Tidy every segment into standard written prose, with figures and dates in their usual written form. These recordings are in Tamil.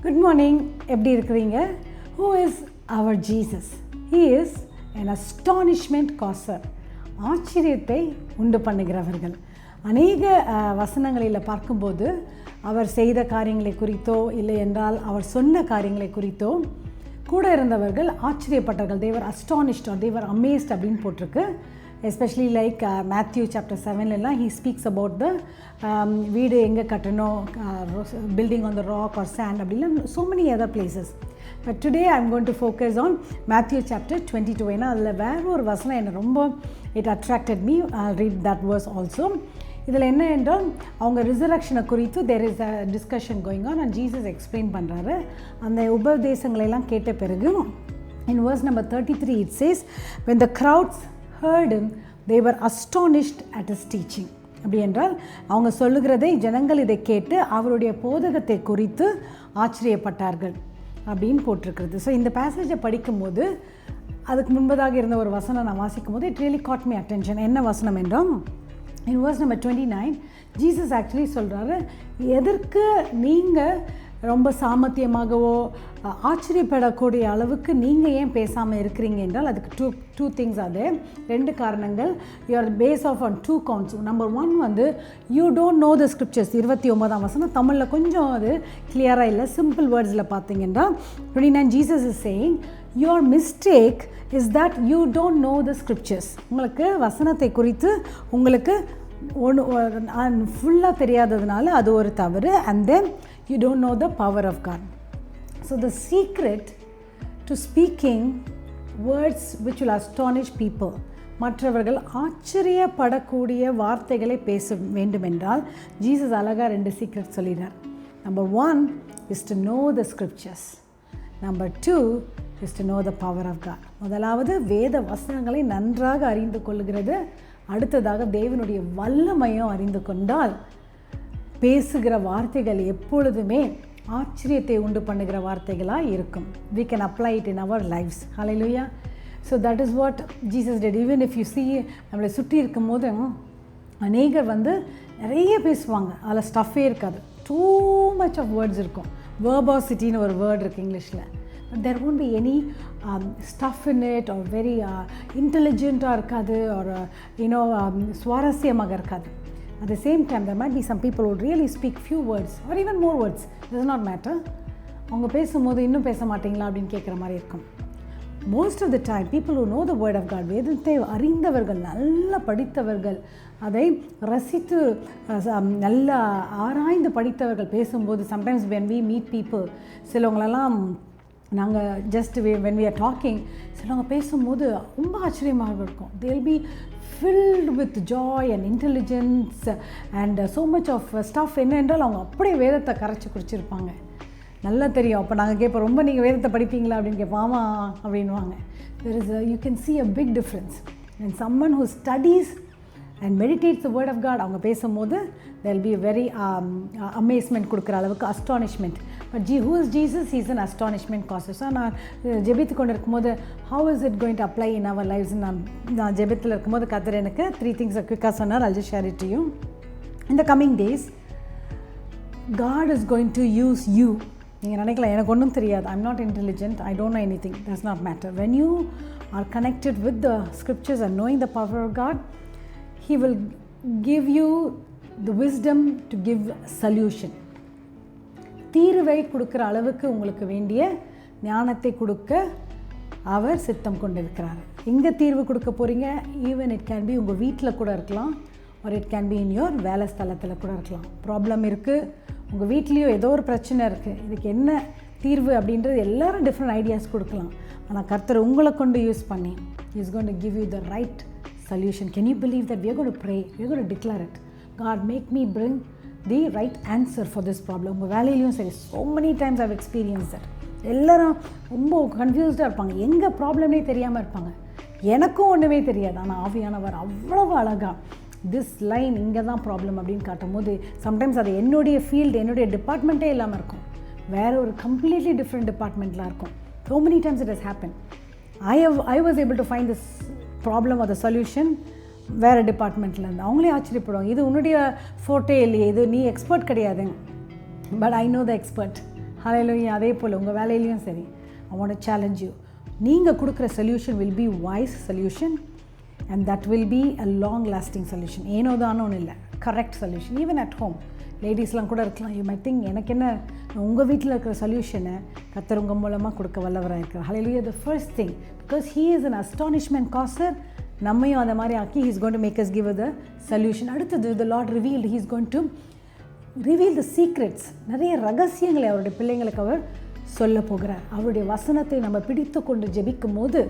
Good morning. எப்படி இருக்கிறீங்க? Who is our Jesus? He is an astonishment causer. ஆச்சரியத்தை உண்டு பண்ணுகிறவர்கள். அநேக வசனங்களில் பார்க்கும்போது அவர் செய்த காரியங்களை குறித்தோ இல்லை என்றால் அவர் சொன்ன காரியங்களை குறித்தோ கூட இருந்தவர்கள் ஆச்சரியப்பட்டார்கள். they were astonished or they were amazed அப்படின்னு போட்டிருக்கு. Especially like Matthew chapter 7 he speaks about the வீடு எங்கே கட்டணும், building on the rock or sand அப்படிலாம் so many other places. But today I'm going to focus on Matthew chapter 22. ஏன்னா அதில் வேற ஒரு வசனம் என்னை ரொம்ப it attracted me. I'll read that verse also. இதில் என்ன என்றால் அவங்க ரிசரக்ஷனை குறித்து there is a discussion going on and Jesus explain பண்ணுறாரு. அந்த உபதேசங்களெல்லாம் கேட்ட பிறகு in verse number 33 it says, when the crowds heard him they were astonished at his teaching. அப்படி என்றால் அவங்க சொல்லுகிறதை ஜனங்கள் இதை கேட்டு அவருடைய போதகத்தை குறித்து ஆச்சரியப்பட்டார்கள் அப்படின்னு போட்டிருக்கிறது. ஸோ இந்த பேசேஜை படிக்கும்போது அதுக்கு முன்பதாக இருந்த ஒரு வசனம் நான் வாசிக்கும் போது it really caught me attention. என்ன வசனம் என்றால் in verse number 29 Jesus actually சொல்கிறாரு, எதற்கு நீங்கள் ரொம்ப சாமர்த்தியமாகவோ ஆச்சரியப்படக்கூடிய அளவுக்கு நீங்கள் ஏன் பேசாமல் இருக்கிறீங்க என்றால் அதுக்கு டூ திங்ஸ். அது ரெண்டு காரணங்கள். You're base off on two counts. Number one வந்து you don't know the scriptures. 29ஆம் வசனம் தமிழில் கொஞ்சம் அது கிளியராக இல்லை. சிம்பிள் வேர்ட்ஸில் பார்த்தீங்கன்னா 29 Jesus is saying your mistake is that you don't know the scriptures. உங்களுக்கு வசனத்தை குறித்து உங்களுக்கு ஃபுல்லாக தெரியாததுனால அது ஒரு தவறு. and then you don't know the power of God. So the secret to speaking words which will astonish people, மற்றவர்கள் ஆச்சரியப்படக்கூடிய வார்த்தைகளை பேச வேண்டுமென்றால் ஜீசஸ் அழகாக ரெண்டு சீக்ரெட் சொல்லினார். Number 1 is to know the scriptures. Number 2 is to know the power of God. முதலாவது வேத வசனங்களை நன்றாக அறிந்து கொள்ளுகிறது. அடுத்ததாக தேவனுடைய வல்லமையும் அறிந்து கொண்டால் பேசுகிற வார்த்தைகள் எப்பொழுதுமே ஆச்சரியத்தை உண்டு பண்ணுகிற வார்த்தைகளாக இருக்கும். We can apply it in our lives. Hallelujah. So that is what Jesus did. Even if you see நம்மளை சுற்றி இருக்கும் போது அநேகர் வந்து நிறைய பேசுவாங்க, அதில் ஸ்டஃபே இருக்காது. too much of words இருக்கும். verbosity-னு ஒரு வேர்ட் இருக்குது இங்கிலீஷில். But there won't be any stuff in it or very intelligent-ஆ இருக்காது or சுவாரஸ்யமாக இருக்காது. At the same time there might be some people who really speak few words or even more words. It does not matter. அவங்க பேசும்போது இன்னும் பேச மாட்டீங்களா அப்படின்னு கேட்குற மாதிரி இருக்கும். Most of the time people who know the word of God, வேதத்தை அறிந்தவர்கள், நல்லா படித்தவர்கள், அதை ரசித்து நல்லா ஆராய்ந்து படித்தவர்கள் பேசும்போது sometimes when we meet people, சிலவங்களெல்லாம் நாங்கள் just when we are talking, சிலவங்க பேசும்போது ரொம்ப ஆச்சரியமாக இருக்கும். they will be filled with joy and intelligence and so much of stuff. என்ன என்றால் அவங்க அப்படியே வேதத்தை கரைச்சி குடிச்சிருப்பாங்க. நல்லா தெரியும். அப்போ நாங்கள் கேட்போம், ரொம்ப நீங்கள் வேதத்தை படிப்பீங்களா அப்படின்னு கேட்போம். ஆமாம் அப்படின்வாங்க. there is you can see a big difference. and someone who studies and meditates the word of God, அவங்க பேசும்போது there will be a very amazement கொடுக்குற அளவுக்கு astonishment. but who is Jesus? He is an astonishment causer. So நான் ஜெபித்து கொண்டு இருக்கும்போது how is it going to apply in our lives? நான் ஜெபத்தில் இருக்கும்போது கர்த்தர் எனக்கு 3 things குயிக்காக சொன்னார். I'll just share it to you. in the coming days God is going to use you. நீங்கள் நினைக்கலாம் எனக்கு ஒன்றும் தெரியாது, I'm not intelligent, I don't know anything. Does not matter. when you are connected with the scriptures and knowing the power of God, He will give you the wisdom to give solution. தீர்வை கொடுக்குற அளவுக்கு உங்களுக்கு வேண்டிய ஞானத்தை கொடுக்க அவர் சித்தம் கொண்டிருக்கிறார். எங்கே தீர்வு கொடுக்க போகிறீங்க? ஈவன் இட் கேன் பி உங்கள் வீட்டில் கூட இருக்கலாம், ஒரு it can be in your வேலை ஸ்தலத்தில் கூட இருக்கலாம். ப்ராப்ளம் இருக்குது, உங்கள் வீட்லேயோ ஏதோ ஒரு பிரச்சனை இருக்குது, இதுக்கு என்ன தீர்வு அப்படின்றது எல்லாரும் டிஃப்ரெண்ட் ஐடியாஸ் கொடுக்கலாம். ஆனால் கர்த்தர் உங்களை கொண்டு யூஸ் பண்ணி is going to give you the right solution. Can you believe that we are going to pray, we are going to declare it? God, make me bring the right answer for this problem. உங்கள் வேலையிலையும் சரி, so many times I've experienced that. எல்லாரும் ரொம்ப கன்ஃபியூஸ்டாக இருப்பாங்க, எங்கே ப்ராப்ளம்னே தெரியாமல் இருப்பாங்க. எனக்கும் ஒன்றுமே தெரியாது. ஆனால் ஆவியானவர் அவ்வளவு அழகாக திஸ் லைன் இங்கே தான் ப்ராப்ளம் அப்படின்னு காட்டும் போது சம்டைம்ஸ் அது என்னுடைய ஃபீல்டு, என்னுடைய டிபார்ட்மெண்ட்டே இல்லாமல் இருக்கும், வேறு ஒரு கம்ப்ளீட்லி டிஃப்ரெண்ட் டிபார்ட்மெண்ட்டில் இருக்கும். so many times it has happened. I was able to find this problem or the solution வேறு டிபார்ட்மெண்ட்லேருந்து. அவங்களே ஆச்சரியப்படுவாங்க, இது உன்னுடைய ஃபோட்டோ இல்லையே, இது நீ எக்ஸ்பர்ட் கிடையாது. But I know the expert. Hallelujah. அதே போல் உங்கள் வேலையிலையும் சரி, I want to challenge you. நீங்கள் கொடுக்குற solution will be wise solution and that will be a long lasting solution. ஏனோ தானோன்னு இல்லை, correct solution. Even at home லேடிஸ்லாம் கூட இருக்கலாம். யூ மை திங்க் எனக்கு என்ன, உங்கள் வீட்டில் இருக்கிற சொல்யூஷனை கர்த்தர் உங்கள் மூலமாக கொடுக்க வல்லவராக இருக்கிறார். ஹல்லேலூயா. the first thing, because he is an astonishment causer, நம்மையும் அந்த மாதிரி ஆக்கி he is going to make us give the solution. அடுத்தது the Lord revealed, he is going to reveal the secrets. நிறைய ரகசியங்களை அவருடைய பிள்ளைங்களுக்கு அவர் சொல்ல போகிறார். அவருடைய வசனத்தை நம்ம பிடித்து கொண்டு ஜெபிக்கும் போது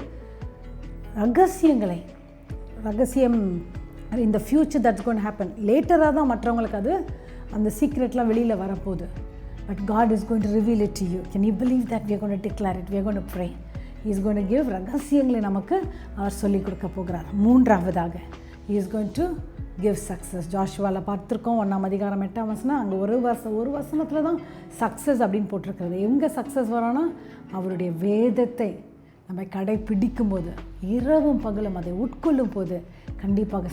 ரகசியம் இந்த ஃப்யூச்சர் தட்ஸ் கோன் ஹேப்பன். லேட்டராக தான் மற்றவங்களுக்கு அது அந்த சீக்ரெட்லாம் வெளியில் வரப்போகுது. But God is going to reveal it to you. Can you believe that? We are going to declare it. We are going to pray. He is going to give ரகசியங்களை நமக்கு அவர் சொல்லிக் கொடுக்க போகிறார். மூன்றாவதாக He is going to give success. ஜாஷுவாவில் பார்த்துருக்கோம் 1ஆம் அதிகாரம் 8ஆம் வசனம். அங்கே ஒரு வசனத்தில் தான் சக்ஸஸ் அப்படின்னு போட்டிருக்கிறது. எங்கே சக்ஸஸ் வரோன்னா அவருடைய வேதத்தை நம்ம கடைப்பிடிக்கும் போது, இரவும் பகலும் அதை உட்கொள்ளும் போது கண்டிப்பாக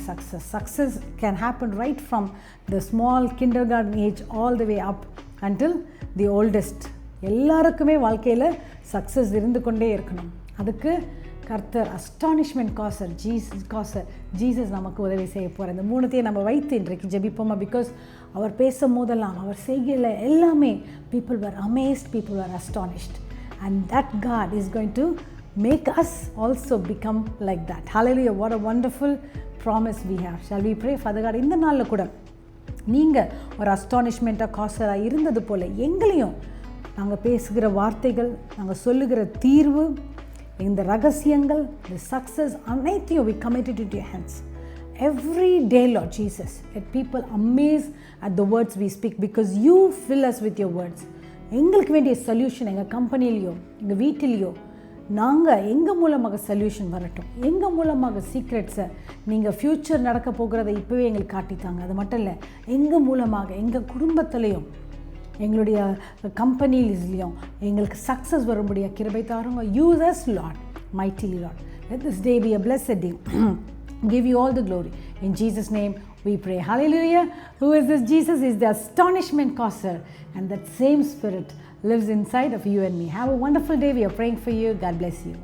success can happen right from the small kindergarten age all the way up until the oldest. எல்லாருக்குமே வாழ்க்கையில் சக்ஸஸ் இருந்து கொண்டே இருக்கணும். அதுக்கு கர்த்தர் அஸ்டானிஷ்மெண்ட் காசர் ஜீசஸ் நமக்கு உதவி செய்ய போகிறார். இந்த மூணுத்தையும் நம்ம வைத்து இன்றைக்கு ஜெபிப்போமா? பிகாஸ் அவர் பேசும் போதெல்லாம், அவர் செய்கையில் எல்லாமே people were amazed, people were astonished, and that God is going to make us also become like that. Hallelujah. What a wonderful promise we have. Shall we pray? Father God, இந்த நாளில் கூட நீங்கள் ஒரு அஸ்டானிஷ்மெண்ட்டாக காசராக இருந்தது போல் எங்களையும் நாங்கள் பேசுகிற வார்த்தைகள், நாங்கள் சொல்லுகிற தீர்வு, இந்த ரகசியங்கள், the success, அனைத்தையும் we committed into your hands. Every day, Lord Jesus, let people amaze at the words we speak because you fill us with your words. எங்களுக்கு வேண்டிய சொல்யூஷன் எங்கள் கம்பெனிலேயோ எங்கள் வீட்டிலேயோ நாங்கள் எங்கள் மூலமாக சொல்யூஷன் வரட்டும். எங்கள் மூலமாக சீக்ரெட்ஸை நீங்கள் ஃப்யூச்சர் நடக்க போகிறத இப்போவே எங்களுக்கு காட்டித்தாங்க. அது மட்டும் இல்லை, எங்கள் மூலமாக எங்கள் குடும்பத்துலேயும் எங்களுடைய கம்பெனிலையும் எங்களுக்கு சக்ஸஸ் வரும்படியாக கிருபை தாருங்க. Use us, Lord, mightily, Lord. Let this day be a blessed day. Give you all the glory. In Jesus' name we pray. Hallelujah. Who is this Jesus? Is the astonishment causer, and that same spirit lives inside of you and me. Have a wonderful day. We are praying for you. God bless you.